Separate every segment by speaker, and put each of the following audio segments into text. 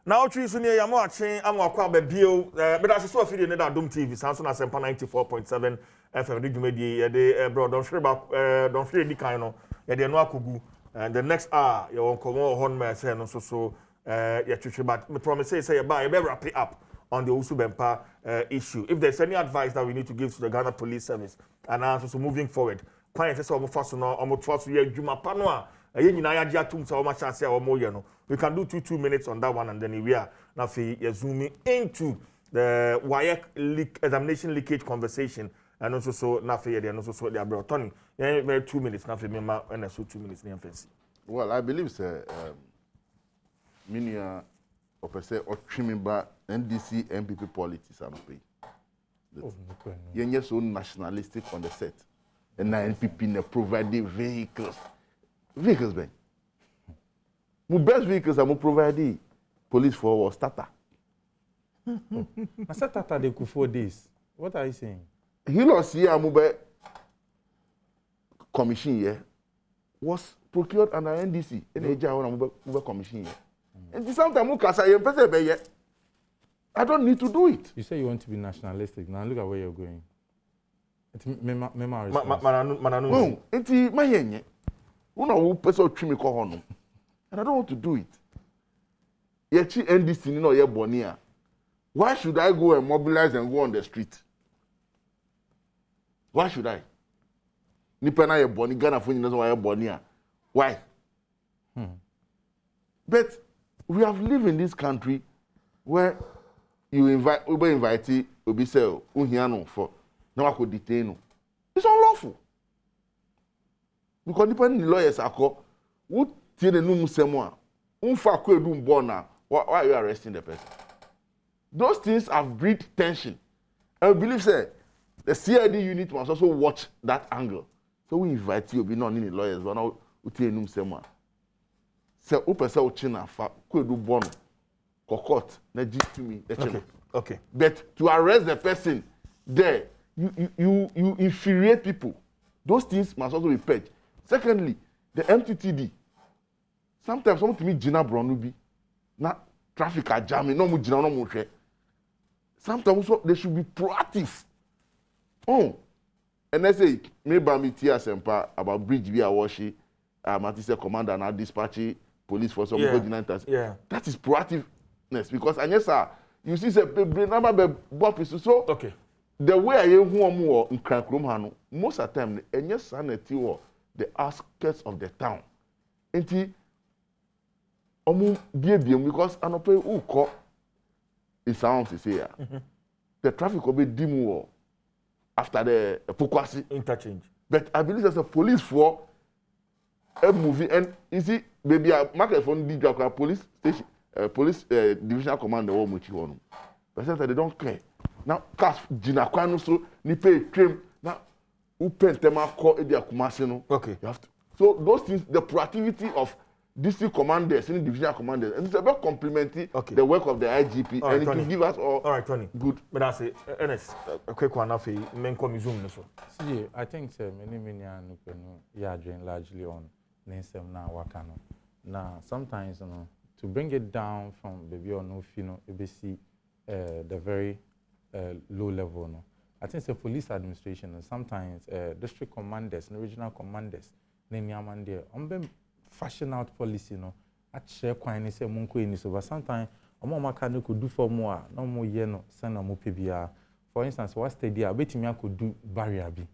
Speaker 1: Now choose near ya watching I'm akwa be bio but as so feed in Adom TV Samson Asempa 94.7 FM the media the bro don't fear the kind no ya de no akogu and the next hour you won come on me say no so ya chuchu but me promise say you be wrap it up on the Usubempa issue. If there's any advice that we need to give to the Ghana Police Service and also moving forward clients say omo faso no omo twaso ye adwuma pa no a we can do 2 minutes on that one and then we are now zooming into the WAEC examination leakage conversation and also so now and also so they are Tony 2 minutes now and so 2 minutes near fancy.
Speaker 2: Well, I believe sir minia or per se or trimming back NDC MPP politics are not paid. You're so nationalistic on the set and now NPP providing vehicles. Vehicles, ben. My best vehicles are provided police for starter.
Speaker 3: I said starter they could 4 days. What are you saying?
Speaker 2: He lost here mobile commission here was procured under NDC. Mobile commission here. And sometimes I don't need to do it.
Speaker 3: You say you want to be nationalistic. Now look at where you're going. It's
Speaker 2: no, it's my yenye. And I don't want to do it. Yechi NDC no ye bonia. Why should I go and mobilize and go on the street? Why should I? Nipena ye boni Ghana for you why bonia. Why? But we have lived in this country where you invite Obi say unhiano for now I could detain. It's unlawful. Because depending on the lawyers are called, what tie the numu semwa, unfa kwe dum bona, why are you arresting the person? Those things have breed tension. I believe say the CID unit must also watch that angle. So we invite you, be not any lawyers, but now we tie numu semwa. Say open say uchina fa kwe dum bona, kokot na to me.
Speaker 1: Okay.
Speaker 2: But to arrest the person there, you infuriate people. Those things must also be purged. Secondly, the MTTD. Sometimes someone to me Gina Bronubi, na traffic are jamming, no more Gina, no more. Sometimes also they should be proactive. Oh, and I say maybe I'm Sempa about bridge via Washi, Matisse commander now dispatching police for some
Speaker 1: yeah.
Speaker 2: That is proactiveness because and yes sir, you see say number bop is so
Speaker 1: okay.
Speaker 2: The way I hear who more in Krankrum most of the time and yes sanity or the outskirts of the town. Enti omu biebiem because anope uko it sounds to say the traffic will be dim after the Pokwasi
Speaker 1: interchange.
Speaker 2: But I believe there's a police for a movie and you see maybe a market for the police station police divisional commander or muchi one. But they don't care. Now cast Gina Kwanu so ni pay trim now okay.
Speaker 1: You
Speaker 2: have to. So those things, the proactivity of district commanders, and divisional commanders, and it's about complementing the work of the IGP,
Speaker 1: right,
Speaker 2: and it
Speaker 1: Tony.
Speaker 2: will give us all
Speaker 1: right, Tony.
Speaker 2: Good.
Speaker 1: But that's it. Ernest, a quick one after men come zoom this one.
Speaker 3: See, I think many largely on Nensem now Wakano. Now sometimes to bring it down from baby or no ABC the very low level no. I think the police administration and sometimes district commanders and regional commanders, on fashion out policy, at share quine say munko in so, but sometimes a more can could do for more, no more yeno, send a more PBR. For instance, what study I bet me I could do barrier B.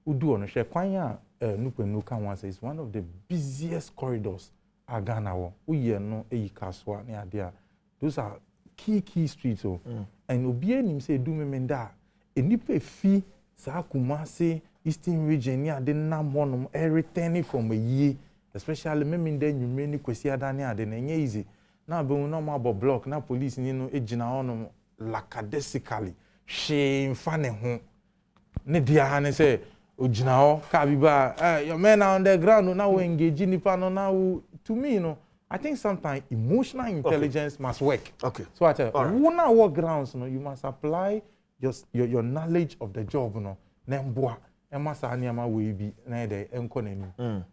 Speaker 3: Who do on a share quine Nuka once is one of the busiest corridors at Ghana. We no a caswa near there. Those are key streets. And Obianim say do me menda. Enipe fi sa Kumasi Eastern region near the Namonum returning from a year, especially me then you many kwesi adania den enye easy. Now be no more block na police ni no ejina on lackadaisically. Shame fane ho. Ne dia ha ne say ojina ho ka biba your men are on the ground now we engage nipa no now to me I think sometimes emotional intelligence must work.
Speaker 1: Okay.
Speaker 3: So I tell you, when I work grounds, you must apply your knowledge of the job, Nemboa, Emasa Anyama will be neither enconomy.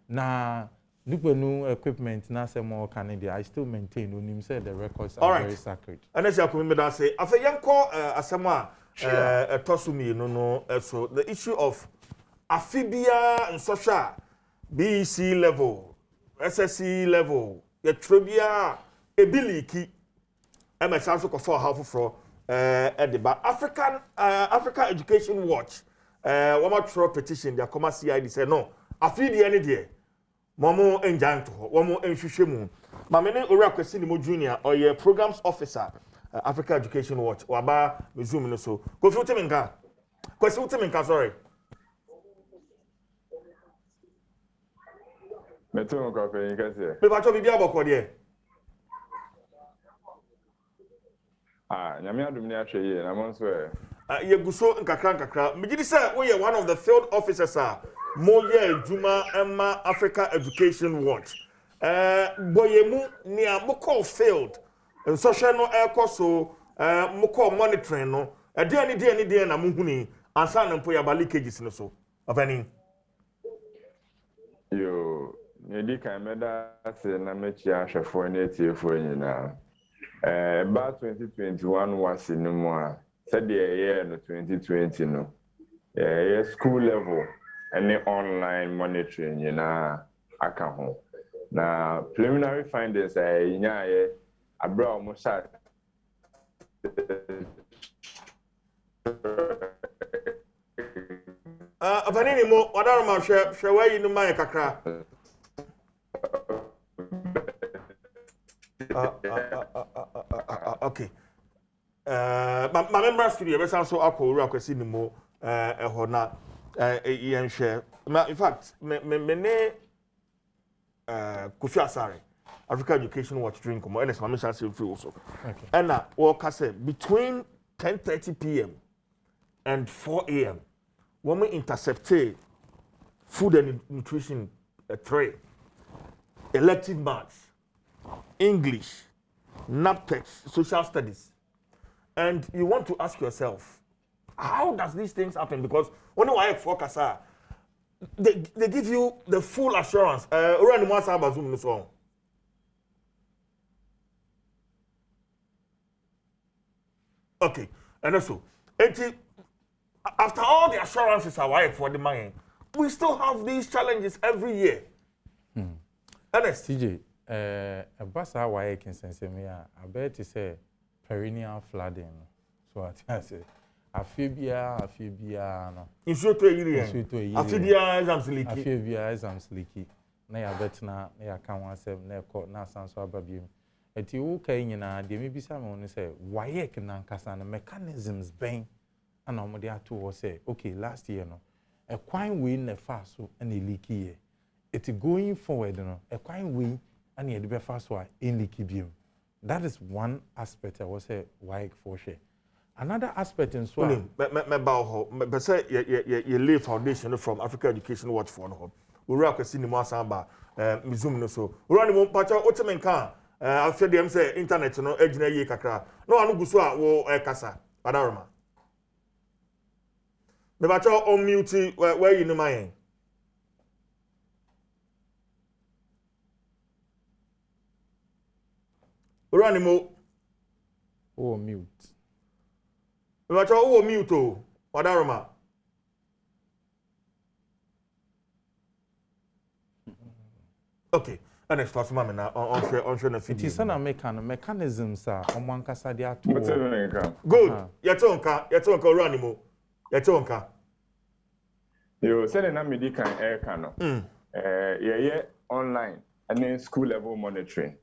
Speaker 3: Now, Dupenu equipment na say more Canada, I still maintain when him say the records are very sacred.
Speaker 1: And as you come that say, after yanko asema tosumi no so the issue of afibia and social BEC level, SSC level, the tribia ability MSA so for half for the Africa Education Watch one more petition the comma CID say no afidi any there momo enjan to one more enhwehwe mu mamene ora kwesi ni mo junior or your programs officer Africa Education Watch waba resume no so go fi utemenka kwesi utemenka sorry
Speaker 4: meto nko pe yin kase
Speaker 1: me ba to bibia boko de
Speaker 4: nyame adum ni ahwe ye na mo so
Speaker 1: ye guso nkakra migidi say we one of the field officers Moye Juma Emma Africa Education Watch. Boyemu ni moko failed. And social no air so moko monitoring no. Dia na muhuni ansa na mpo ya leakages no so. Afani.
Speaker 4: Yo, ni kan meda se na mechi ahwefo na etiefo nyina. Ba 2021 was no more. Said the year no 2020 no. School level any online monitoring aka ho na preliminary findings nyaye abra omo sha
Speaker 1: afanini mo wadaro ma hwe wayi no man kakra okay ma member studio be san so akọ akwasi ni mo ho na in fact, me Kofi Asare, Africa Education Watch drink come. And my shall say also. Okay. And now, what say between 10:30 p.m. and 4 a.m. when we intercept food and nutrition tray, elective maths, English, NAPTEX, social studies, and you want to ask yourself, how does these things happen? Because when you WAEC focus, they give you the full assurance. Okay, and also, after all the assurances are WAEC for the money, we still have these challenges every year. Ernest.
Speaker 3: TJ, a bus WAEC in Sensemia, I bet to say perennial flooding. So I say. Afibia no.
Speaker 1: Nnatwotwe Yi. Afibia exams leaky.
Speaker 3: Afibia exams leaky. Na ya betina na ya kan wasem na ekọ na sanso ababiem. Eti wo kai nyina de me bisa me woni say WAEC na nkasa na mechanisms ben ana mo de ato wo say okay last year no a kwan we na fa so na leaky ye. Eti going forward no a kwan we ana ye de be fa so a leaky biem. That is one aspect I was say WAEC for sure. Another aspect in Swahili.
Speaker 1: Me say you lay foundation from Africa Education Watch for no. We work with cinema samba mizum no so. We run mo pacha otemenka after dem say internet no ejina yi kakra. No anu guso a wo kasa. Adaroma. Me pacha on mute where you know my. We run mo
Speaker 3: mute.
Speaker 1: But you mute to Wadaroma. Okay, and next last moment now on share na video.
Speaker 3: It is an mechanisms are on one kasa dia to.
Speaker 1: Good. Yatonka ranimo. Yatonka.
Speaker 4: Yo, send na medi kan air kano. Yeah online and then school level monitoring.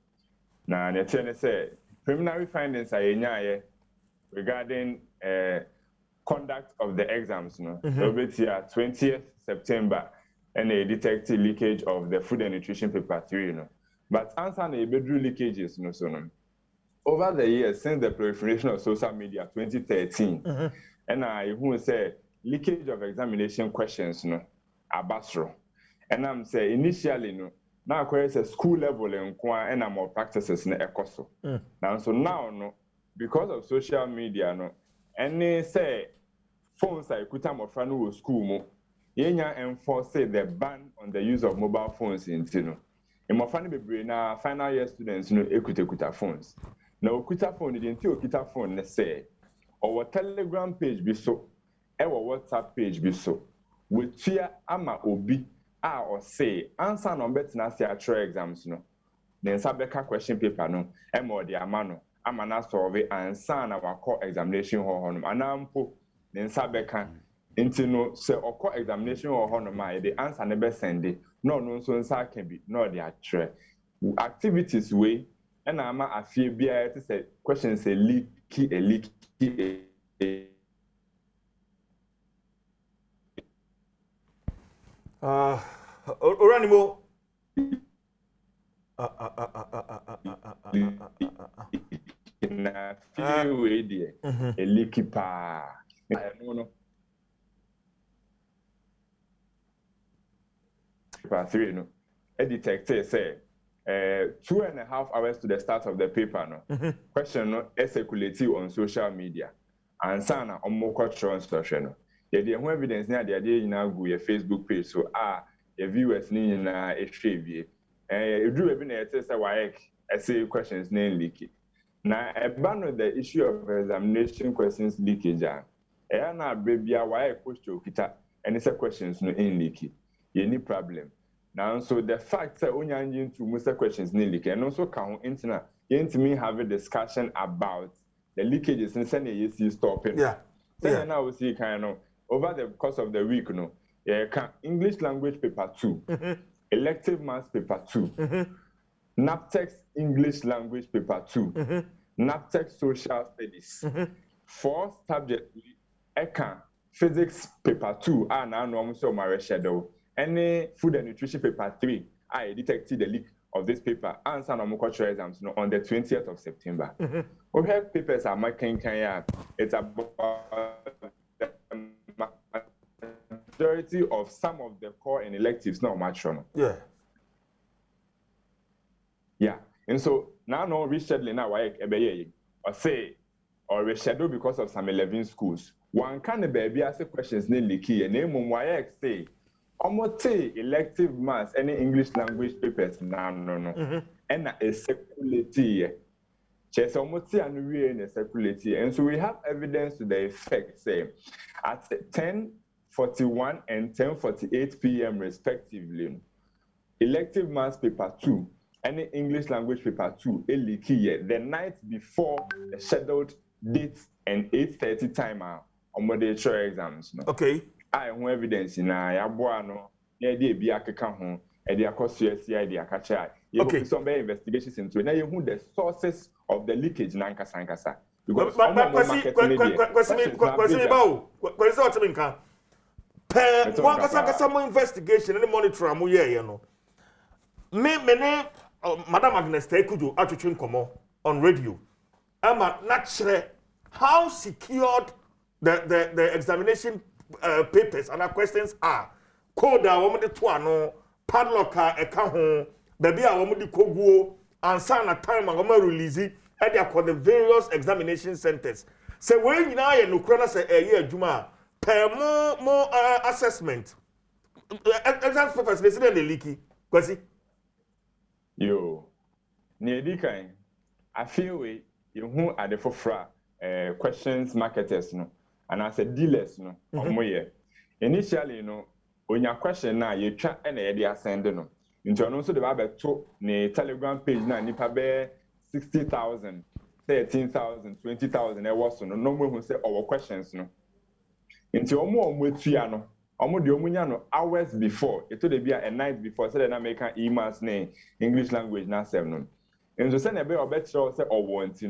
Speaker 4: Na ne tell say preliminary findings are nyaye regarding conduct of the exams, over here 20th September, and they detected leakage of the food and nutrition paper 3, But answer the bedroom leakages, over the years since the proliferation of social media 2013, and I who say leakage of examination questions, abasro. And I'm say initially, now it's a school level and more practices in ECOSO. Now, so now, because of social media, any say phones I could have friend school mo, yenya enforce the ban on the use of mobile phones in Tino. mmɔfra no bebree na final year students no ekuta phones na okuta phone de nti okuta phone ne sɛ ɔwɔ telegram page bi so ɛwɔ WhatsApp page bi so wetua ama obi a ɔse answer na ɔbɛtena ase atwerɛ exams no ne nsa bɛka question paper no ɛma ɔde ama no ama na solve answer na wakɔ examination hall no anampo ne nsa bɛka nti no sɛ ɔkɔ examination hall no ma yɛde answer ne bɛsɛnde na ɔno nso nsa aka bi na ɔde atwerɛ activities wey ɛna ama afie biara te sɛ questions a leaky
Speaker 1: Oranimo.
Speaker 4: Na feel way there. A leaky pa. No. Paper 3 no. A detector say 2.5 hours to the start of the paper no. Question no circulate on social media. And sana omo cultural instruction no. The who evidence na the idea na go your Facebook page so your viewers ni na ehwe wie edu ebi na yete say WAEC essay questions na leak na eba no the issue of examination questions leakage na bebia WAEC post okita any say questions no in leak any problem now so the fact that onyanyi into most questions na leak and also can internet yentimi have a discussion about the leakages and send a stopping then now we see kind of over the course of the week, English language paper 2, elective maths paper 2, NAPTEX English language paper 2, NAPTEX social studies, 4 subjects, physics paper 2, and now no so my shadow, any food and nutrition paper 3, I detected the leak of this paper and some cultural exams on the 20th of September. We have papers are making it's about majority of some of the core and electives now match on. Yeah. And so now no rescheduling now WAEC or say or reschedule because of some 11 schools. One kind of baby ask questions name leaky and name WAEC say almost elective maths any English language papers no. And a seculity. Chess almost and we in a seculity. And so we have evidence to the effect say at 10:41 and 10:48 p.m. respectively. Elective maths paper 2 and English language paper 2 leaky the night before the scheduled dates and 8:30 time on moderator exams. No?
Speaker 1: Okay.
Speaker 4: I have evidence in Yabuano, the idea be a home, and the CSCI, the Akacha. You have some investigations into now who the sources of the leakage in Ankasankasa. Because
Speaker 1: some investigation and monitor you know. Madam Agnes Tekudu Atuchin Komo on radio. Naturally, how secured the examination papers and our questions are. Code a woman de tuano, padlock a home, baby a woman de koguo, and sign a time a woman release it, and they are called the various examination centers. So when you know you know say a year Juma per more assessment. Exam papers they say they leaky. Kwasi.
Speaker 4: Yo, near the kind, I feel we you who are the for questions marketers no, and I said dealers no, initially you know. When your question now, you try and idea send no. Into also the Bible to the Telegram page now, nipa be 60,000, 13,000, 20,000. There was no more who say our questions no. Into omo omwetuya no, the omunya hours before. It would be a night before. So then I make emails name English language now 7. And so send a bit of better say or want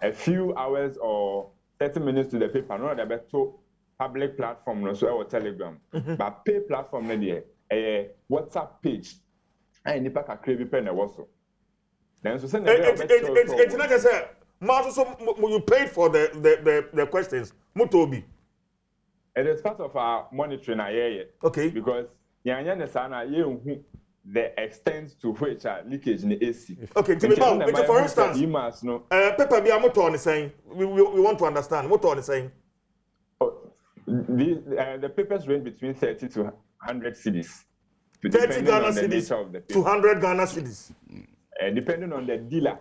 Speaker 4: a few hours or 30 minutes to the paper. No, the better. Public platform no so our Telegram but pay platform na there a WhatsApp page I nipa kakra bi pe na woso then so send
Speaker 1: it's not just say so you paid for the questions mutobi
Speaker 4: it is part of our monitoring
Speaker 1: okay
Speaker 4: because yanya na sana ye the extent to which leakage in the AC.
Speaker 1: Okay, for instance,
Speaker 4: emails no
Speaker 1: paper bi amoto on saying we want to understand what on saying.
Speaker 4: The papers range between 30 to 100 cedis.
Speaker 1: 30 Ghana cedis, 200 Ghana cedis.
Speaker 4: Depending on the dealer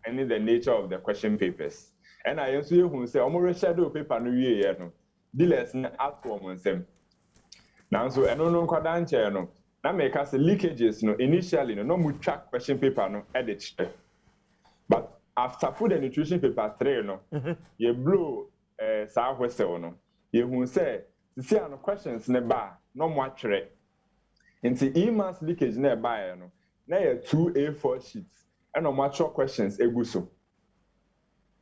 Speaker 4: and the nature of the question papers. And I also who say, "Omo shadow paper no year no." Dealers na at one them. Now so I no kwadanche no. Na make us leakages no initially no mu track question paper no edit. But after food and nutrition paper 3 no, you blow sa whistle no. You who say, see no questions ne ba no more atwere. Into emails leakage ne ba no. Na 2 A4 sheets and no mature questions eguso.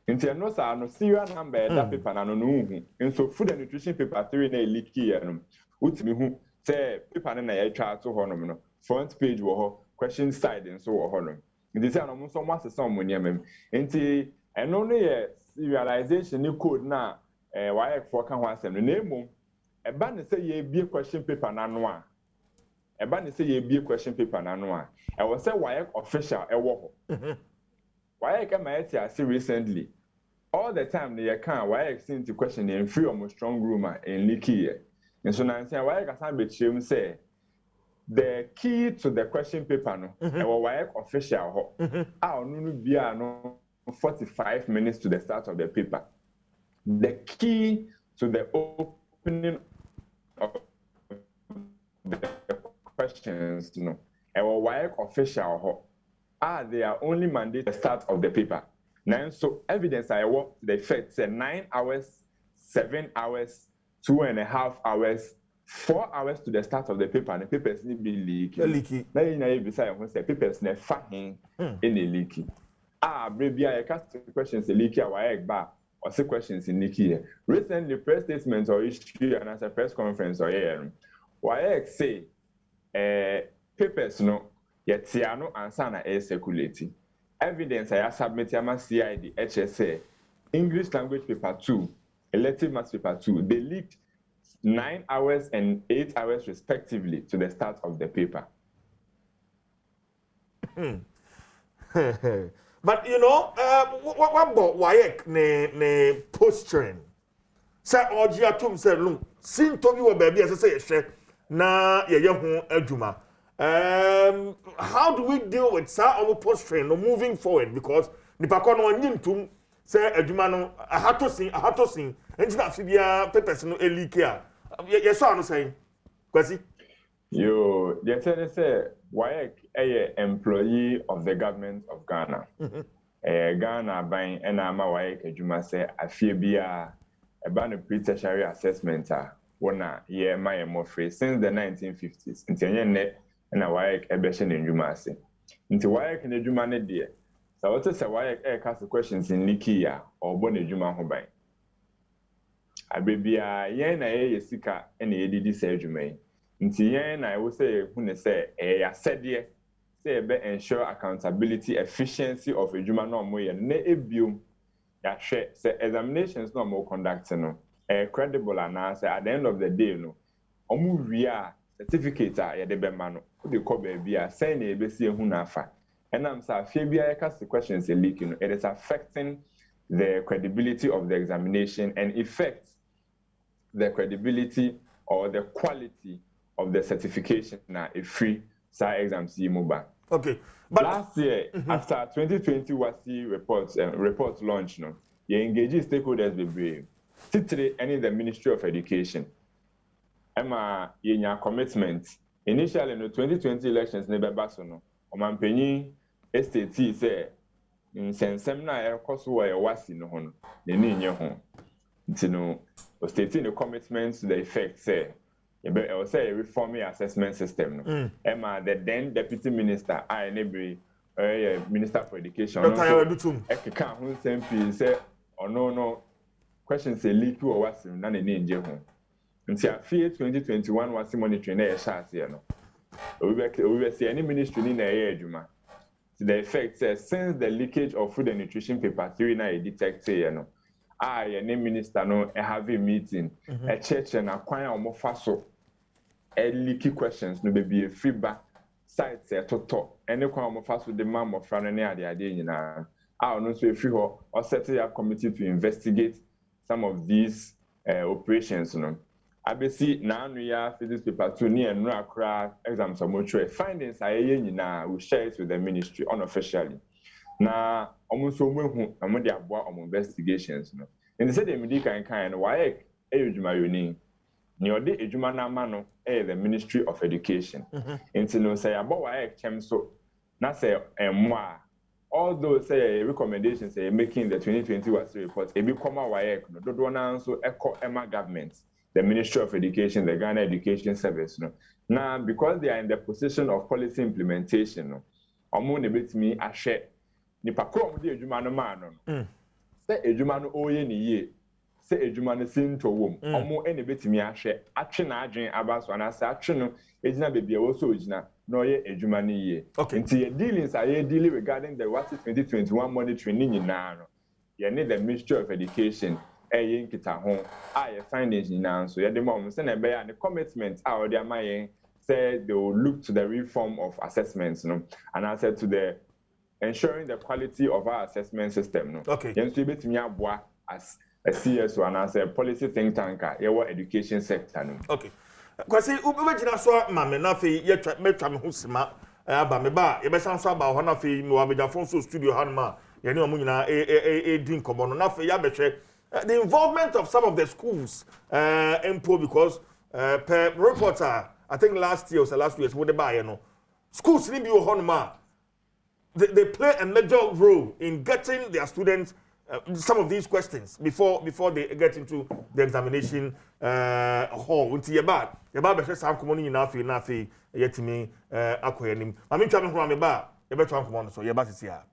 Speaker 4: Into no sa no serial number that paper na no hu. Into food and nutrition paper 3 na leaky no. Utimi hu say paper na ya twa to ho no front page wo ho question side nso wo ho no. Into say no so mo asesa mo niam. Into eno no ye serialization ni code na WAEC for kan ho asem no na emom e ba ne say ye bie question paper na no a eba ne say ye bie question paper na no a e was say WAEC official e wo ho WAEC ma yet as recently all the time they can WAEC sent the question in free or strong room in leaky here and so now say WAEC asan be chem say the key to the question paper no e wo WAEC official ho a onu no bia no 45 minutes to the start of the paper. The key to the opening of the questions, our WAEC official, they are only mandate the start of the paper. Now, so evidence I work the effect say 9 hours, 7 hours, 2.5 hours, 4 hours to the start of the paper, and the papers need be leaky. Now you know beside when say papers ne fahing in the leaky. Baby, I cast questions in leaky WAEC bar. Or say questions in Nikki. Recently, press statements or issue and as a press conference or here. WAEC say papers no yet no answer na circulating. Evidence I submit yama CID HSA English language paper 2, elective maths paper 2. They leaked 9 hours and 8 hours respectively to the start of the paper.
Speaker 1: But you know, what about WAEC ne posturing? Say oji atum say look, sin to bi wo baby as say ye na ye ho adwuma. How do we deal with our posturing no moving forward because nipa ko no nyim tum say adwuma no ahato sin enti na fi bia papers no elike a ye so anu say kwasi
Speaker 4: yo they say WAEC a employee of the government of Ghana. Ghana buying and ama WAEC adwuma say afie bia e ba no pre-tertiary assessment wona ye my more free since the 1950s. Nti enye net na WAEC e be hye n'adwuma ase. Nti WAEC n'adwuma ne de so what say WAEC e cast questions in Nikki ya obo n'adwuma ho ban. Abebia ye na ye sika na ye didi say adwuma yi. Nti yen na I say hu ne say ya sede say be ensure accountability efficiency of adwuma no mo ye na ebiom ya hwe say examinations no mo conduct no credible and say at the end of the day no omu wi a certificate ya de be ma no de ko ba bia say na ebesi ehu na afa enam say afia bia ya cast questions a leak no it is affecting the credibility of the examination and affects the credibility or the quality of the certification na a free SAR exams mobile.
Speaker 1: Okay. But
Speaker 4: last year, after 2020 WASI report launch, no, you engage stakeholders be brave. Titri any the Ministry of Education. Emma yenya commitment. Initially in the 2020 elections never basono. Omanpenyi estate say in sensem na e koso wa WASI no ho. Ne ni nye ho. Nti no stating the commitments to the effect say I will say a reforming assessment system. Emma, the then Deputy Minister, I enable Minister for Education. Eka who simply say, "Oh no, questions say leak or what's none in India." Until 2021 was monitoring a shot here. No, we will see any ministry in a year. Juma. To the effect says since the leakage of food and nutrition paper 3 na detect say no. I a minister no have a meeting, a church and acquire more faso. Leaky questions no be a feedback site say to any kwam of us with the mom of friend near the idea nyina I no so free or set a committee to investigate some of these operations no abesi na anu ya physics paper 2 ni enu akra exams omochwe findings ayeye nyina we share it with the ministry unofficially na omunso omehu na mo de aboa om investigations no in the said the medical kan no WAEC eyujumayoni ni ode ejuma na ama no the Ministry of Education nti no say abo WAEC chem so na say emwa all those say recommendations say making the 2020 WASI report ebi koma WAEC no dodo na nso eko ema government the Ministry of Education, the Ghana Education Service, no. Now, because they are in the position of policy implementation, no, omo ne betimi ahwe ni pakro mo de adwuma no ma no. Se adwuma no oye ni ye, se adwuma no sinto wom, omo ne betimi ahwe, atwe na adwen abaso na se atwe no ejina bebia wo so ojina na oye adwuma no ye. Nti ye dealings are dealing regarding the WASI 2021 monitoring ni nyina no. Ye need the Ministry of Education yin kita ho findings now so the mom say na be the commitment the amayen say they will look to the reform of assessments no and I said to the ensuring the quality of our assessment system no yen so betimi aboa as a CSO and as a policy think tank your education sector no
Speaker 1: kwasi ubegina so mame na fe ye metwa me ho sima aba me ba ye be san so aba ho na fe mi wa bejafon so studio hanma ye ne omu nyina din komo no na fe ya behwe the involvement of some of the schools because per reporter I think last year or so last 2 years what they buy schools need be they play a major role in getting their students some of these questions before they get into the examination hall until you bad be say am komo na fe yetimi akoyanim mami twa me ho me ba ye be twa komo so ye ba sisi a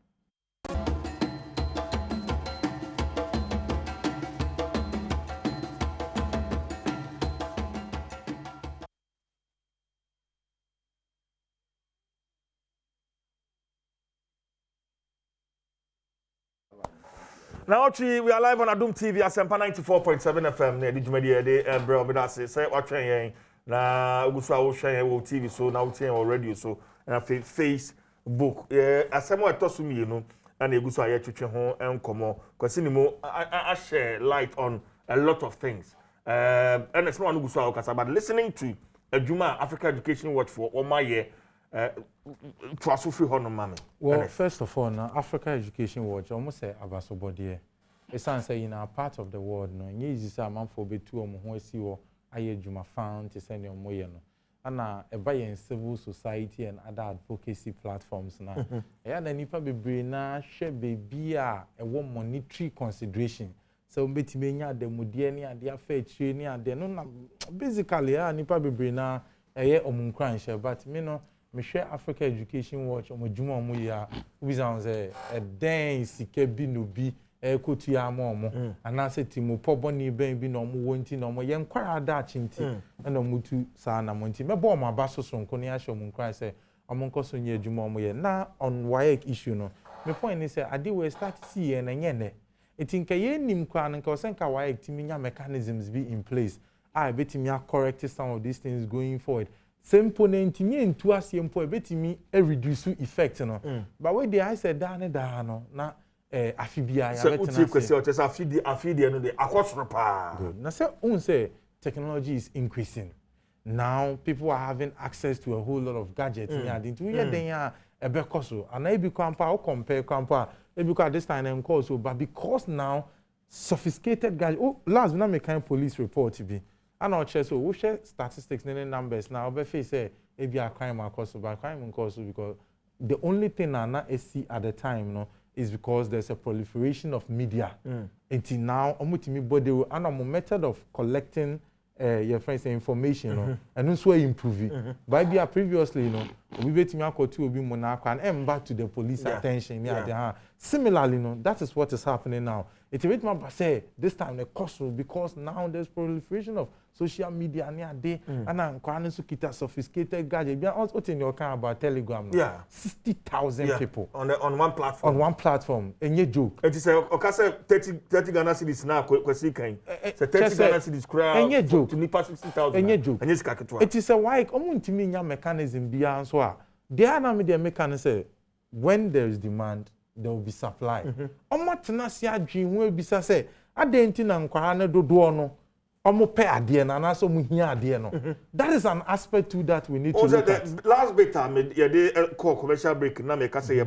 Speaker 1: Now, we are live on Adom TV at 94.7 FM. Near the Jumedi, bro, but that's say what train na Ugusa Ocean TV, so now TV or radio, so and I Facebook. As someone told me, you know, and Ugusa Yetuche home and come because I share light on a lot of things. And it's not Ugusa Okasa, but listening to a Juma Africa Education Watch for all my year.
Speaker 3: Well, first of all, now Africa Education Watch almost say abasobody. It's say in our part of the world, no, easy say man for be two who see what aye juma found to send your moye no. And a buy in civil society and other advocacy platforms now. Yeah, the nipa be na share baby a one monetary consideration. So betimi nya the mudie ni ade afa chire ni ade no basically nipa be na eye omunkran share but me no me share Africa Education Watch omodwuma omo ya we sound say a den sike bi no bi ekotu ya mo anase timo poboni ben bi no mo wonti no mo yen kwara da chinti na mutu sa na monti me bo ma baso so nko ne ya hye omunkran say omonko so nya adwuma omo ye na on WAEC issue no me point is say ade we start see ye na nye ne etinka ye nim kwa nka osenka WAEC timinya mechanisms be in place betimi correct some of these things going forward. Simple nti ntu asiempo ebetimi reduce effect no but we dey I said da no na afibia ya betena
Speaker 1: say kwesi o tesa afidi no dey akosoro pa
Speaker 3: good na say say technology is increasing now people are having access to a whole lot of gadgets in adint we den ya ebekoso and I be kwampa o compare kwampa e be kwa this time and call so but because now sophisticated gadgets last na me kind police report be and our so we share statistics and numbers now but face say if you are crime across by crime because the only thing na see at the time no is because there's a proliferation of media until now omutimi body and a method of collecting your friends information no and also improving by be previously you know we betimi akotu obi monaka and back to the police attention similarly no that is what is happening now it wait man say this time the cost because now there's proliferation of social media near day and I'm so kita sophisticated gadget also in your car about Telegram no? 60,000 people
Speaker 1: on one platform
Speaker 3: and you joke
Speaker 1: it is okase 30 Ghana cedis na kwesi kan say 30 Ghana cedis crowd
Speaker 3: and you joke
Speaker 1: to nipa 60,000
Speaker 3: and you joke
Speaker 1: and yes kaketwa
Speaker 3: it is a why omuntimi nya mechanism bia so a there na me the mechanism when there is demand there will be supply omatena si adwen hu ebisa say adenti na nkwara na dodo no omo pay ade na na so mu hia ade no. That is an aspect to that we need to look at.
Speaker 1: The last bit time call commercial break na me ka say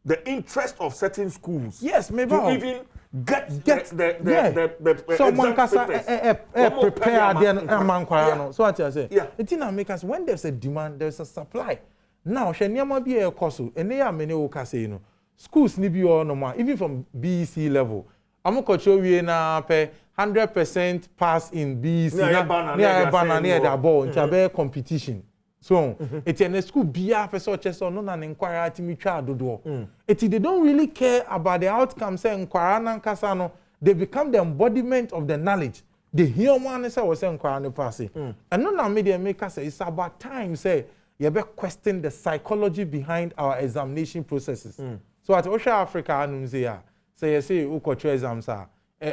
Speaker 1: the interest of certain schools.
Speaker 3: Yes, maybe
Speaker 1: to even get the
Speaker 3: someone can prepare the
Speaker 1: yeah.
Speaker 3: no. So what I say?
Speaker 1: Yeah.
Speaker 3: It in make us when there's a demand, there's a supply. Now, she never be a course, and they are many who say, you know, schools need be all normal, even from BEC level. I'm going to show you now, 100% pass in BEC. Near the ball, in competition. So, it's in a school, be a person, or no, and inquire at me, child, do. They don't really care about the outcome, say, inquire and Casano, they become the embodiment of the knowledge. The hear one is was inquiring the passing. And none of media makers say it's about time, say, you better question the psychology behind our examination processes. So at Osha Africa, I say, you say, exams are.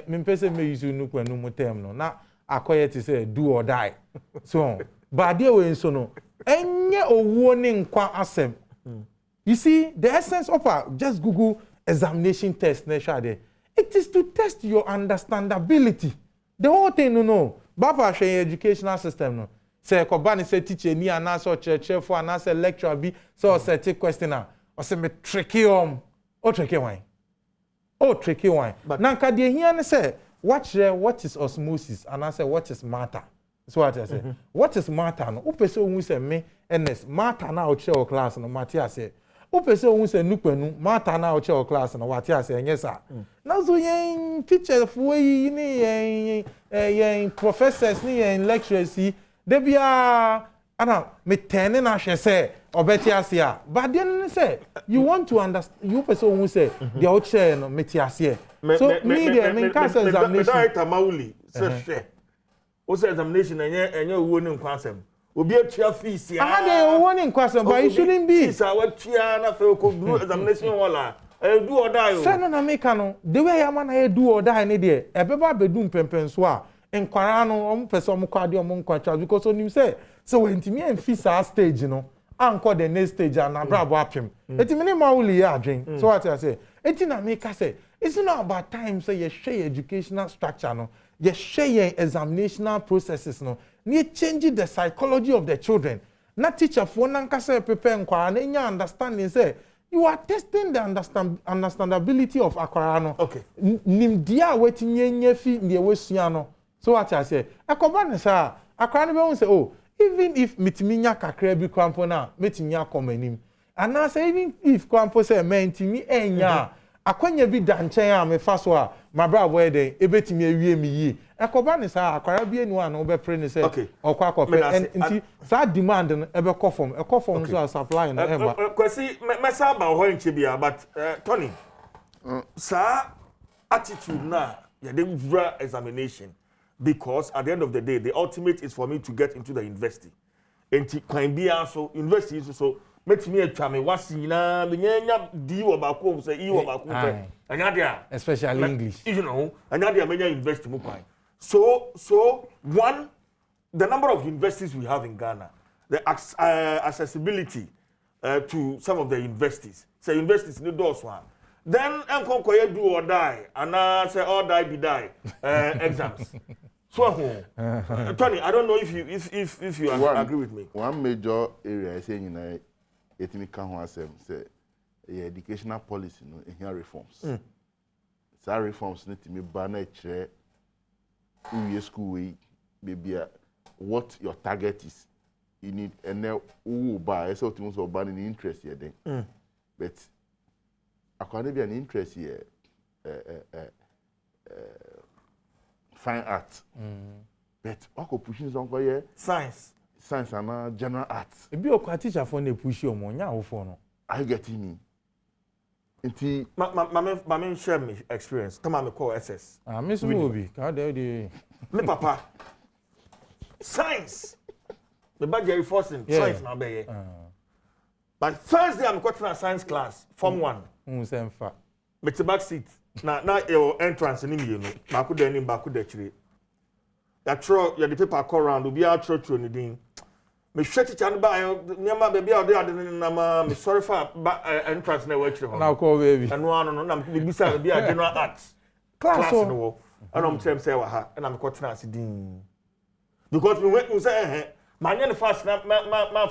Speaker 3: Me person may use you no term no. Now, I call it to say, do or die. So, but there way so no. Any warning kwa asem. You see, the essence of just Google examination test, it is to test your understandability. The whole thing, no. Baba share educational system, no. Say, Kobani say teacher ni anasa church for anasa lecturer be so say take question or say me tricky tricky wine. Oh tricky wine. But nanka de here say what is osmosis and I say what is matter. So what I say. What is matter no? Upe say who say me NS matter na o class no Matia say. Upe say who say nupenu matter na o class no Matia say yes sir. Now so yen teacher for ni yen professors ni yen lecturers they be ana me turning na say obeti asia but then say you want to understand you person who say the out share no meti asia so me the me can say examination
Speaker 1: director mauli say share o say examination enye wo ni nkwasem obi atua fees ya
Speaker 3: dey wo ni nkwasem but it shouldn't be
Speaker 1: fees awatua na fe ko do examination wala do or die o
Speaker 3: say no na make no the way ya man na do or die ni there e be ba bedum pempen so a enkwara no om pese om kwade om nkwacha because onim say so when timi en fisa stage no anko the next stage and abrabo apim etimi ni mauli ya adwen so what I say eti na make say it's not about time say you share educational structure no you share examinational processes no ni change the psychology of the children na teacher for nanka say prepare nkwara na nya understanding say you are testing the understandability of akwara no
Speaker 1: okay
Speaker 3: nim dia wetinye nyefi ndi ewesua no. So what I say, I come back and say, I can't say, oh, even if mitiminya kakra bi kwampo na, mitiminya komenim. And I say, even if kwampo say, man, timi enya, akwanya bi danchen a me fa so a, my brother boy dey, ebetimi awie mi yi. I come back and say, akwara bi enu an obe pray ni say, okwa kope. And nti sa demand no ebe kofom, e kofom so supply no emba.
Speaker 1: Kwesi me sa ba ho nche bia, but Tony, sa attitude na, ya dey examination. Because at the end of the day, the ultimate is for me to get into the university. And can be also university so make me a chame wasina menya di obako say e obako anya
Speaker 3: especially English.
Speaker 1: You know, anya dia menya university mu kwan. So one, the number of universities we have in Ghana, the accessibility to some of the universities. So universities need those one. Then enkonkoye do or die and say all die be die exams. So Tony, I don't know if you agree with me.
Speaker 2: One major area I say in etimi kan ho asem say educational policy no here reforms. Some reforms need to be banner chere in school way baby what your target is. You need and now who buy so to so ban in interest here then. But according to an interest here fine art. But what pushing some here
Speaker 1: science
Speaker 2: and general arts.
Speaker 3: If you are a teacher for the push your money,
Speaker 2: are you getting me? Inti
Speaker 1: my share me experience. Come on, me call SS.
Speaker 3: Miss Moby, how dare you?
Speaker 1: Me papa. Science. The bad Jerry Forson science now be. But first day I'm got to science class, Form 1. Me to back seat. Na your entrance ni me no. Ba ku de ni ba ku de chire. Ya throw ya the paper call round obi a throw ni din. Me hwe teacher no ba nyama baby a de na ma me sorry for entrance na we chire ho.
Speaker 3: Na call baby.
Speaker 1: Eno ano no na me bisa baby a general arts.
Speaker 3: Class
Speaker 1: no. and I'm telling say wa ha and I'm cutting as din because we went say man the fast man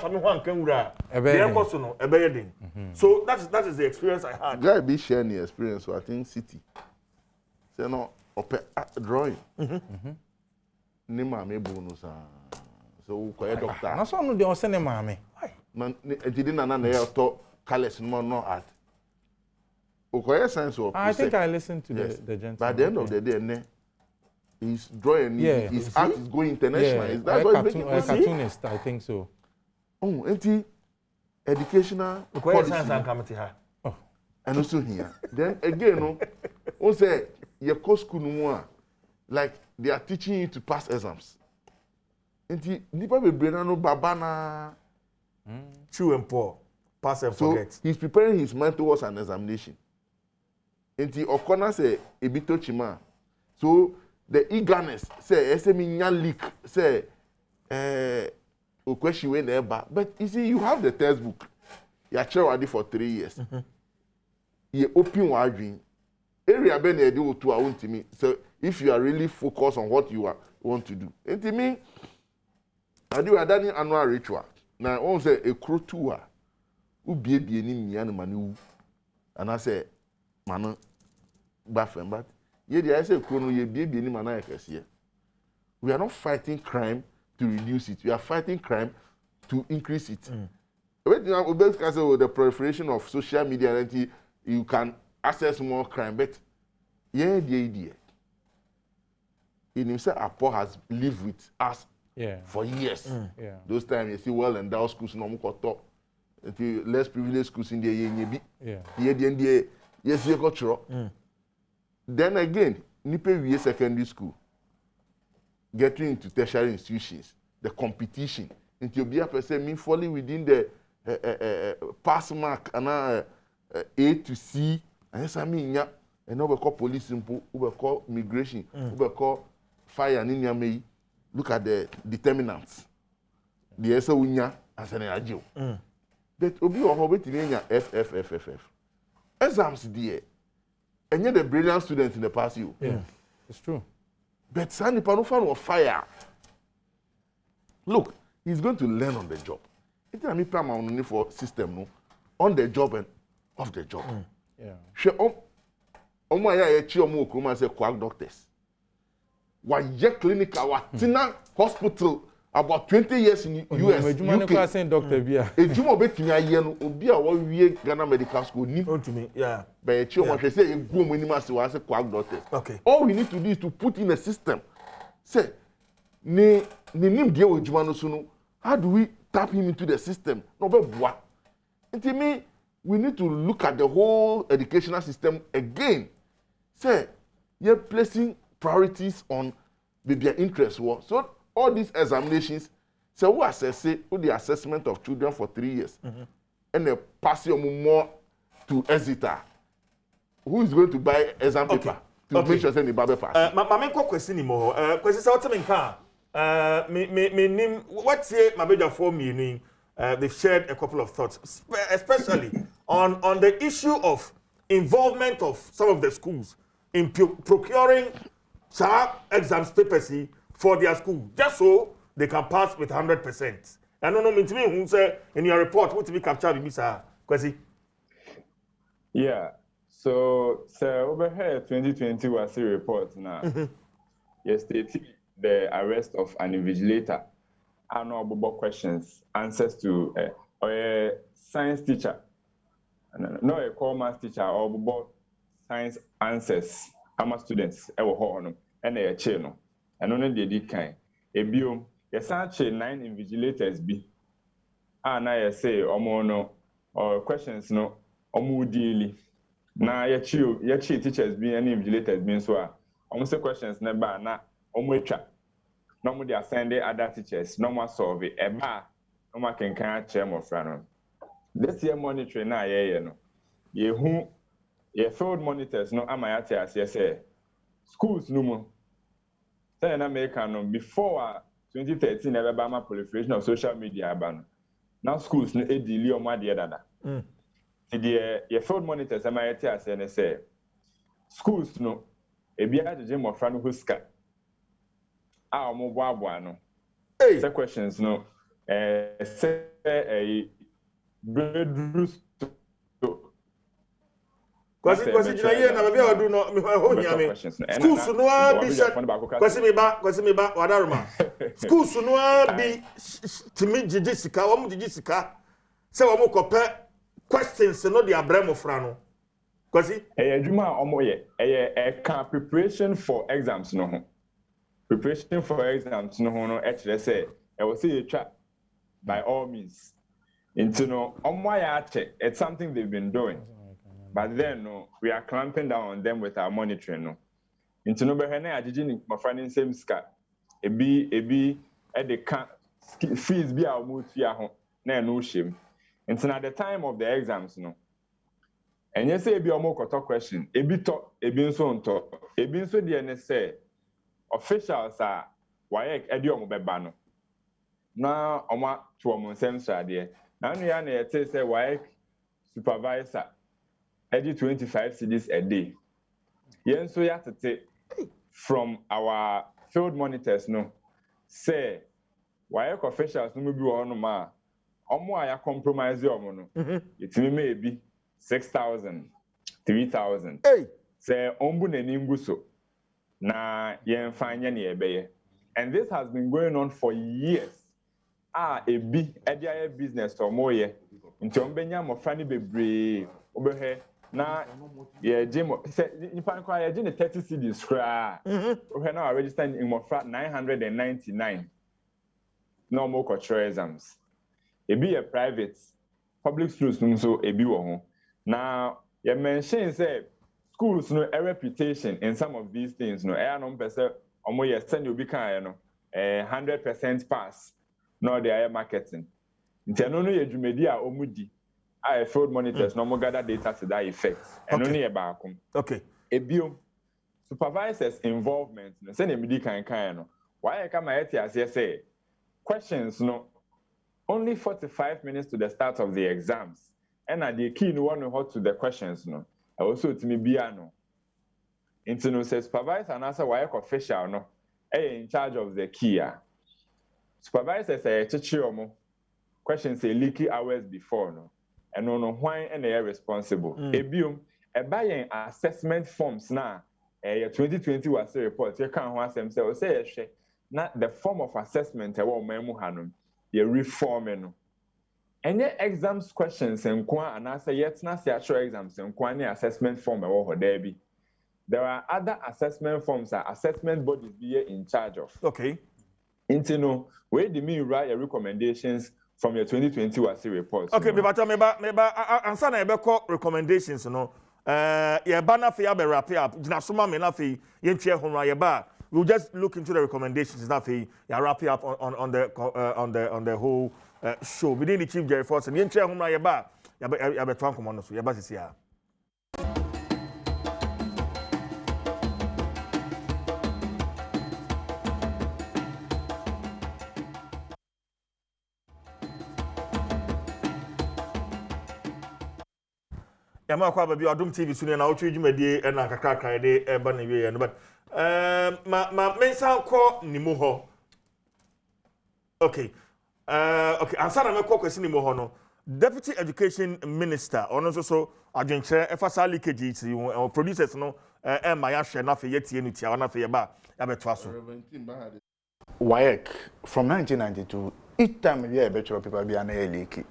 Speaker 1: for me one can wura dey cost no ebe din so that is the experience I had.
Speaker 2: Guy be sharing the experience so I think city say no drawing ni mama bu no sa so ko doctor
Speaker 3: na so no dey on say ni mama
Speaker 2: na ntidi na ya to colors no art okay science or
Speaker 3: I think I listened to the gentleman.
Speaker 2: By the end of the day he's drawing his art is going international.
Speaker 3: Yeah,
Speaker 2: That's what making
Speaker 3: a cartoonist, I think so.
Speaker 2: Oh, educational
Speaker 1: policy and committee ha.
Speaker 2: Oh, and also here. Then again, on say your course school like they are teaching you to pass exams. Enti nipa be brain no baba na
Speaker 1: true and poor. Pass and forget.
Speaker 2: So he's preparing his mind towards an examination. Enti okona say ebito chima. So the eagerness say SME nya leak say o question we never. But you see you have the textbook. You are already for 3 years. You open one dream. Area be na dey o to awuntimi. So if you are really focused on what you want to do. Enti me I do an annual ritual. Now on say a crew tour. Ubie ni mia na manu. And I say man baffen but ye dey say krono ye bie ni man na ekese. We are not fighting crime to reduce it. We are fighting crime to increase it. When you have the proliferation of social media and you can access more crime but yeah the idea. In himself Apo has lived with us for years.
Speaker 3: Yeah.
Speaker 2: Those times you see well endowed schools no mo top. The less privileged schools in the year yes you got true. Then again nipe we secondary school getting into tertiary institutions the competition into be a person mean falling within the pass mark and A to C and I mean yeah and we call police simple we call migration we call fire and in look at the determinants the esa unya as an agile but obi o ho betimi nya FFFFF exams there and you're the brilliant student in the past you
Speaker 3: it's true
Speaker 2: but Sandy Panufan of fire look he's going to learn on the job it's a me pam on for system no on the job and off the job she omo ya chi omo okuma say quack doctors wa ye clinical wa tina hospital about 20 years in US UK
Speaker 3: doctor bia
Speaker 2: ejuma obetimi aye no obi a wo wie Ghana Medical School ni
Speaker 1: Ontumi yeah
Speaker 2: but chi omo hwe say egu omo ni ma se wa say quack doctors
Speaker 1: okay
Speaker 2: all we need to do is to put in a system say ni nim die ejuma no so no how do we tap him into the system no be boa until me we need to look at the whole educational system again say you're placing priorities on their interest war so all these examinations so who assess the assessment of children for 3 years and they pass them more to exeter who is going to buy exam paper to make sure say the Bible pass
Speaker 1: my question ni mo question say what me nka me nim what say my major for me they've shared a couple of thoughts especially on the issue of involvement of some of the schools in procuring exams papers for their school just so they can pass with 100%. I don't know me to me who say in your report what to be captured with sir Kwesi.
Speaker 4: Yeah. So over here 2020 was a report now. Yesterday the arrest of an invigilator. Unanswerable questions, answers to a science teacher. No a core math teacher or about science answers. Our students ever horn and a channel. And only the did kind. A biome, yes, 9 invigilators be. And I say, no, or questions no, or daily. Now, your teachers be any invigilators being so. Almost questions never na omwecha. No more they assign other teachers, no more solve it. No more can chair more friend. This year monitoring na no. Ye who ye field monitors no amayati as ye say. Schools no more. Say in America no before 2013 Alabama proliferation of social media ban. Now schools no edili o ma de dada. The ye field monitors amayati as ye say. Schools no ebi agye mmɔfra no ho sika a ɔmo boaboa no say questions no say bedroom
Speaker 1: Kwasi jina ye na bia odu no me ho hia me schools no abi kwasi me ba wadaruma schools no abi timi jiji sika wo mu jiji sika se wo mu kope questions no de abramo fra no kwasi
Speaker 4: adwuma omo ye preparation for exams no ho preparation for exams no ho no kire say e wo say twa by all means into no omo ya che it's something they've been doing. But then, no, we are clamping down on them with our monitoring. No, into no better na ajiji my friend same ska. Ebi at the fees be our mood fear home. No shame. Into at the time of the exams, no. And you say ebi omo koto question. Ebi nso nto. Ebi nso the NSA officials are WAEC edi omo beba no. Na omo to omo same sade. Na no ya na yete say WAEC supervisor. 25 cedis a day. Yen so yatete from our field monitors no say WAEC officials no be one ma omo aya compromise omo no itimi maybe 6,000 3,000 say ombu nani nguso na yen fanya ne ebeye. And this has been going on for years. Ebi edia business to omo ye nti ombenya mo fani bebre obehe na ye jimo say nipa kwa ye jine 30 cedis kra obehe na register in mo fra 999 normal cultural exams ebi ye private public schools so ebi wo ho na ye mention say schools no a reputation in some of these things no e no pese omo ye send obi kan no 100% pass no they are marketing nti no ye dwumedi a omudi I field monitors no more gather data to that effect. And only about
Speaker 1: okay.
Speaker 4: Ebio supervisors' involvement. No, say nobody can no. Why I come at say questions no only 45 minutes to the start of the exams. And at the key no one how to the questions no. Also to me be no. Into no say supervisor and answer why official no. In charge of the key. Supervisors say chichiomo questions say leaky hours before no. And no why and they are responsible. Ebium buying assessment forms now. 2020 was a report. You can't want them say not the form of assessment. You reforming. And your exams questions and answer yet not the actual exams and assessment form there be. There are other assessment forms that assessment bodies be in charge of.
Speaker 1: Okay.
Speaker 4: Into no where do me write your recommendations from your 2020 WASI reports.
Speaker 1: Okay, meba answer na ebe call recommendations no. Ye ba na fe ya be wrap up. Jina soma me na fe ye ntwe honra ye ba. We'll just look into the recommendations na fe ya wrap up on the whole show. We need the Chief Jerry Force and ye ntwe honra ye ba. Ya be twan komo so ye ba sisi ya. Yama kwa baby Adom TV sune na Nnatwotwe Yi na kakra de eba na wie no but ma mensan ko nimu ho. Okay. Okay, answer na me ko kwesi nimu ho no. Deputy Education Minister ono so adwenkyere efasa leakage ti producers no ma ya hwe na fe yetie no tia na fe ye ba ya beto aso.
Speaker 5: WAEC from 1992 each time we hear better people be an leaky.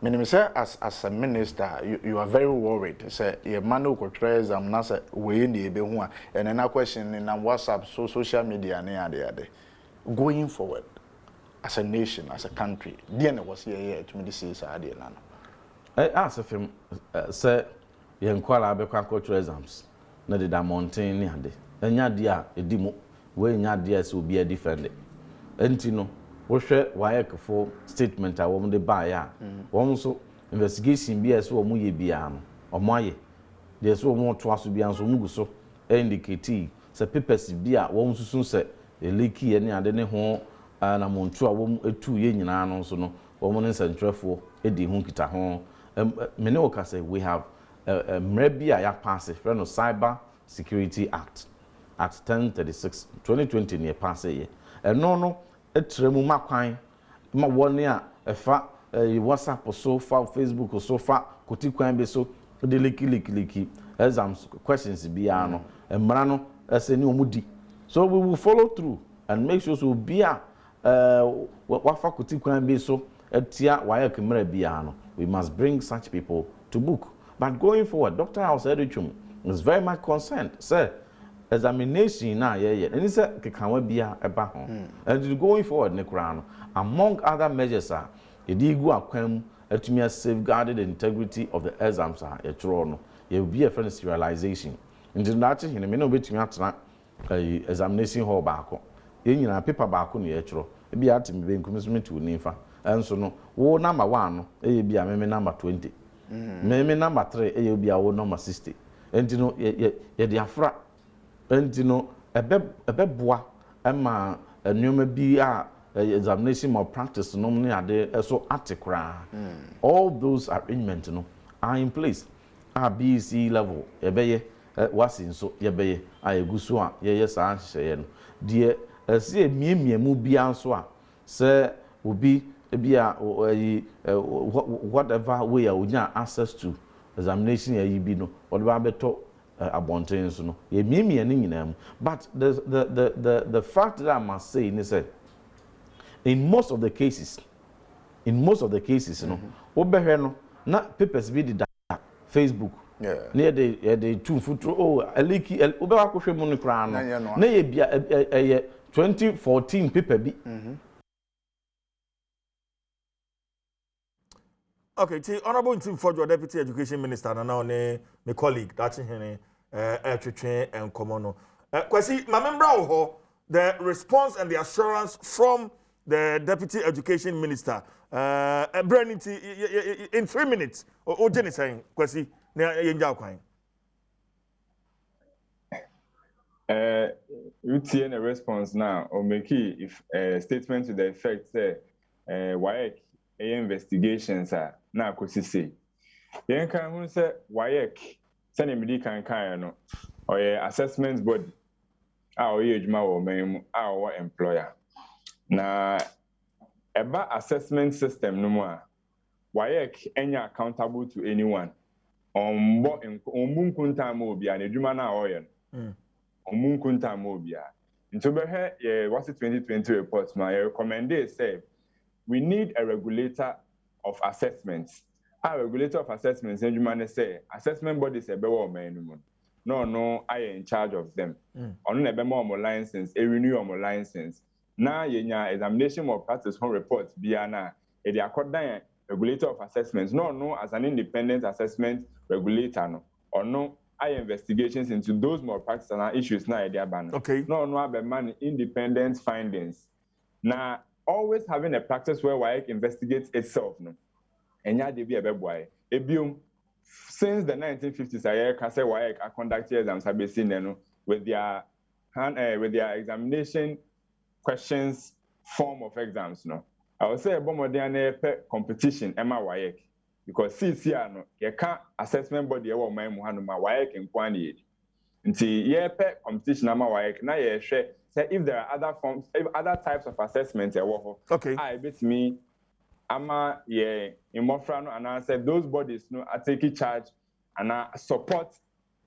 Speaker 5: Meaning, sir, as a minister, you are very worried. Say, your man who portrays am not say we in the one, and another question in WhatsApp, social media, and going forward, as a nation, as a country, DNA was here to me. This is idea now.
Speaker 3: I asked him, sir, you inquire about cultural exams. Na de da mountain ni ade. Enya dia edimo, we enya dia so be a defender. Enti no. Wohwe WAEC for statement a wo de ba ya wo so investigation bi eso wo ye bia no omo aye de so wo to aso bia so mugu so indicate se papers bia wo susun se leaky ye ne ade ne ho na montu a wo etu ye nyina no so no wo ne nsentwefo edi ho kita ho me ne o ka say we have mra bia ya pass friend of Cyber Security Act
Speaker 6: at 10:36 2020 near pass ye no etremu makwan ma woni a efa WhatsApp so fa Facebook so fa koti kwan be so de liki exams questions bia no emra no ese ni omudi so we will follow through and make sure so bia wa fa koti kwan be so etia WAEC mra bia no we must bring such people to book. But going forward, Dr. Ausedechum is very much concerned. Sir, examination na and he said kekanwa bia eba ho. And going forward nekrano, among other measures are edigu akwam etumi safeguarded the integrity of the exams are etro no. There will be a friend serialization. In the nature him no betumi atena examination hall baako. Yenyina paper baako ne etro. Ebi atimi be nkomisume to nifa. Enso no wo number 1 no e bia meme number 20. Meme number 3 e bia wo number 60. Enti no ye de afra. Enti no ebeboa ema enwoma bi a examination malpractice no ne ade so atekra. All those arrangements no are in place. A BC level ebeye wasin so yebeye ayeguso a ye sa hye no de ase emiemiemu bia so a se obi bia whatever way a unya access to examination ya yibi no or ba beto abonten so no ye miemie ni nyinam. But the fact that I must say is that in most of the cases no obehwe no na papers be the Facebook near the two foot aliki obewa kohwe mu no kra no na ye bia 2014 paper bi.
Speaker 1: Okay, Honorable Tim Fodjo, Deputy Education Minister, and now my colleague, that's him, and Komono. Kwesi, my member, the response and the assurance from the Deputy Education Minister, Brennan, in 3 minutes, or Jenny saying, Kwesi,
Speaker 4: you see a response now, or make if a statement to the effect say, WAEC investigations are now say. Yen kan hu say WAEC send me kan no or assessment body or ejuma wo man our employer. Na eba assessment system no mo a WAEC enya accountable to anyone. Ombo kunta mo obi an ejuma na oye no. Kunta mo obi a. Nto be he what's 2020 report ma recommend say we need a regulator of assessments. A regulator of assessments, and you say assessment bodies a better man. No, I am in charge of them. On a more license, a renew more license. Now, yenya examination or practice home reports, Biana, a the regulator of assessments. No, as an independent assessment regulator, no, or no, I investigations into those more practice and issues now,
Speaker 1: okay.
Speaker 4: No, but man, independent findings. Now, always having a practice where WAEC investigates itself, no, and ya de be a beboy. Since the 1950s, I can say WAEC are conducting exams have been seen with their examination questions form of exams, no. I would say a bombardier competition, Emma WAEC, because CCR no, you can't assessment body or my Muhanuma WAEC in Kwani. Until ye pet competition, Emma WAEC, now ye share. Say if there are other forms, if other types of assessments,
Speaker 1: okay.
Speaker 4: I bet me, ama in Mofrano, and I said those bodies no are taking charge and support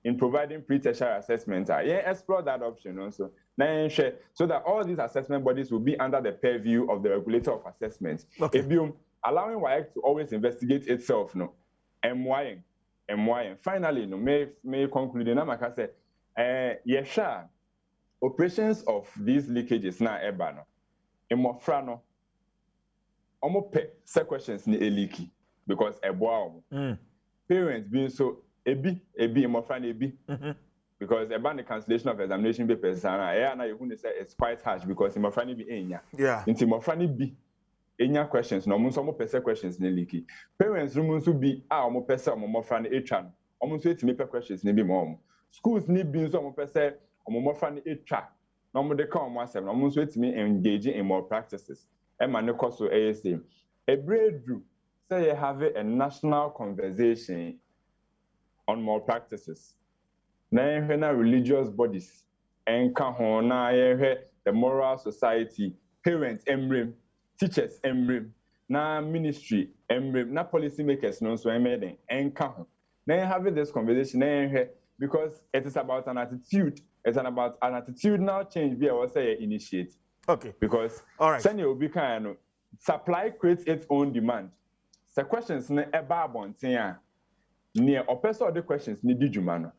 Speaker 4: in providing pre-tertiary assessment. Explore that option also. Now share so that all these assessment bodies will be under the purview of the regulator of assessments.
Speaker 1: Okay.
Speaker 4: Allowing WAEC to always investigate itself, no. MYing. Finally, no may conclude. Now, like I said, sure. Operations of these leakages now eba no emofra no omo pe questions ni eliki because eboa omo parents being so ebi emofra na ebi because eba the cancellation of examination papers na you say it's quite harsh because emofra ni bi enya nti emofra ni bi enya questions no omo so omo pe questions ni eliki parents room so bi omo pe omo mofra na etwa no omo so etimi pe questions ni bi mo schools ni bi so omo pe Omofran etwa na omo de ka omo asem na omo so etimi engage in more practices e ma ne koso ASA ebredru say you have a national conversation on more practices na religious bodies enka ho na yɛhwɛ the moral society, parents emrem, teachers emrem, na ministry emrem, na policy makers no so emeden enka ho. Then having this conversation because it is about an attitude, it's about an attitudinal change we will say initiate.
Speaker 1: Okay.
Speaker 4: Because
Speaker 1: all right.
Speaker 4: Send you kind supply creates its own demand. The questions ne eba bontia near or person the questions need dijuma no.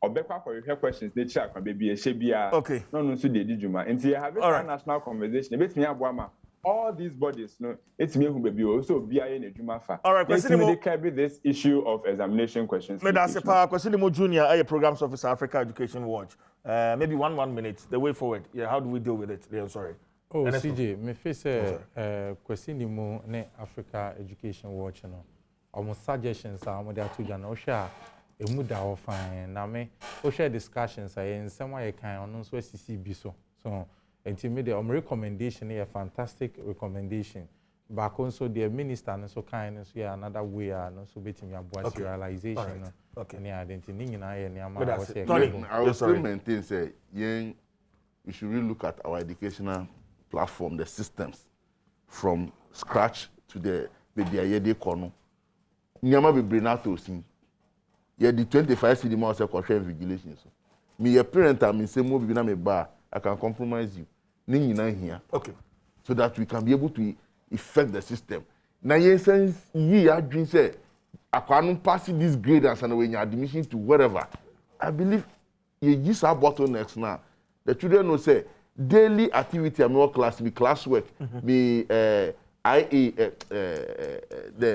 Speaker 4: Obekwa for your questions they check baby a shebia.
Speaker 1: Okay.
Speaker 4: No so they dijuma. Until you have a national conversation, bet me abwama. All these bodies, no, it's me who be also be in a juma fa.
Speaker 1: All right, question
Speaker 4: they carry this issue of examination questions.
Speaker 1: Me that's a question mo junior a programs officer Africa Education Watch. Maybe one minute. The way forward. Yeah, how do we deal with it? Yeah, I'm sorry.
Speaker 3: Oh, CJ, me face question mo ne Africa Education Watch no. Almost suggestions are mo there to jana o share e mu da o fine na me o share discussions in some way kan ono so CCB so. And to me, the recommendation is a fantastic recommendation. But also the minister and so kind of another way and so betting your boys realization. Okay. And identity
Speaker 2: I will still maintain say we should really look at our educational platform, the systems from scratch to the baby kono. Nyama be bring out to see. Yeah, the 25 city more say vigilation. So me a parent I mean say mo be na me bar, I can compromise you. Here.
Speaker 1: Okay.
Speaker 2: So that we can be able to affect the system. Now, yes, since ye are doing say, I can't pass this grade and when you admission to whatever. I believe you use our bottlenecks now. The children will say daily activity, more class, be classwork, be the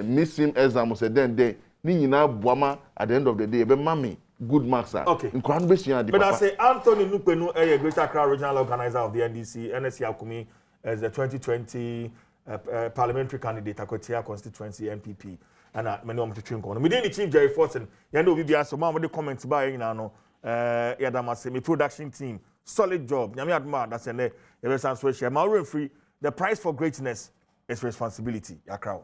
Speaker 2: missing exam, say then ni na buama at the end of the day, be mommy. Good marks are.
Speaker 1: Okay.
Speaker 2: But
Speaker 1: I say Anthony Nupenu, a Greater Accra regional organizer of the NDC, NSC Akumi, as the 2020 parliamentary candidate, Akotia constituency MPP, and many of the team. We didn't Chief Jerry Fortin. You know, we be asked some of the comments by Yadama production team. Solid job. Yami Adma, that's an ever sounds free. The price for greatness is responsibility. Yakrao.